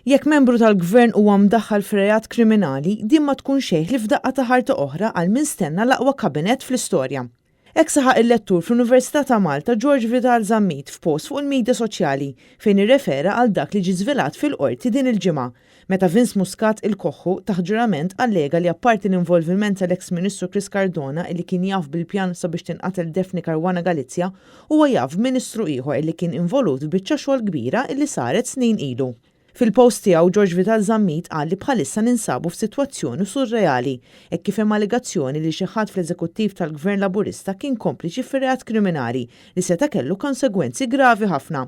Jekk membru tal-gvern huwa mdaħħal f'rejat kriminali, din ma tkun xejn li f'daqqa ta' ħarta oħra għal min stenna l-aqwa kabinett fl-istorja. Hekk saħaq il-lettur fl-Università ta' Malta George Vital Zammit f'post fuq il-midja soċjali fejn irrefera għal dak li ġie żvelat fil-qorti din il-ġimgħa, meta Vince Muscat il-Koħħu taħt ġurament allega li apparti l-involviment tal-eks Ministru Chris Cardona li kien jaf bil-pjan sabiex tinqatel Daphne Caruana Galizia huwa jaf Ministru ieħor li kien involut b'biċċa xogħol kbira li saret snin ilu. Fil-post tiegħu George Vital Zammit qal li bħalissa ninsabu f'sitwazzjoni surreali hekk kif hemm allegazzjoni li xi ħadd fl-eżekuttiv tal-Gvern Laburista kien kompliċi fir-reat kriminali li seta' kellu konsegwenzi gravi ħafna.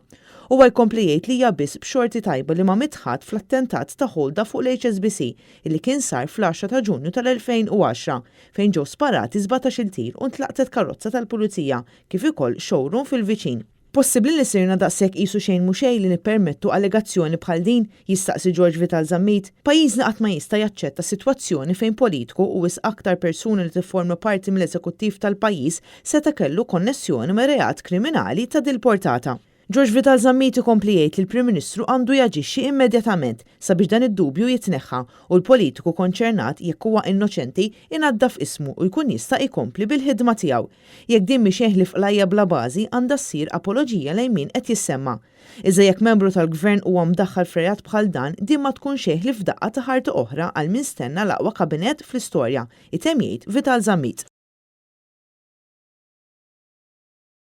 Huwa jkompli jgħid li hija biss b'xorti tajba li ma mitħadd fl-attentat ta' ħolda fuq l-HSBC illi kien sar fl-10 ta' Ġunju tal-2010 fejn ġew sparati 17-il tir u ntlaqtet karozza tal-Pulizija kif ukoll showroom fil-viċin. Possibbli li sirna daqshekk qisu xejn mhu xejn li nippermettu allegazzjoni bħal din, jistaqsi George Vital Zammit, pajjiżna qatt ma jista' jaċċetta sitwazzjoni fejn politiku u wisq aktar persuni li tifforma parti mill-eżekuttiv tal-pajjiż seta' kellu konnessjoni ma' reat kriminali ta' dil portata. George Vital Zammit ikompli jgħid li l-Prim Ministru għandu jaġixxi immedjatament sabiex dan id-dubju jitneħħa u l-politiku konċernat jekk huwa innoċenti inaddaf ismu u jkun jista' jkompli bil-ħidma tiegħu. Jekk din mhix jeħlif qlajja bla bażi għandha ssir apoloġija lejn min qed jissemma. Iżda jekk membru tal-gvern huwa mdaħħal f'rejat bħal dan, din ma tkun xejn li f'daqqa ta' ħarta oħra għal min stenna l-aqwa kabinett fl-istorja, item jgħid Vital Zammit.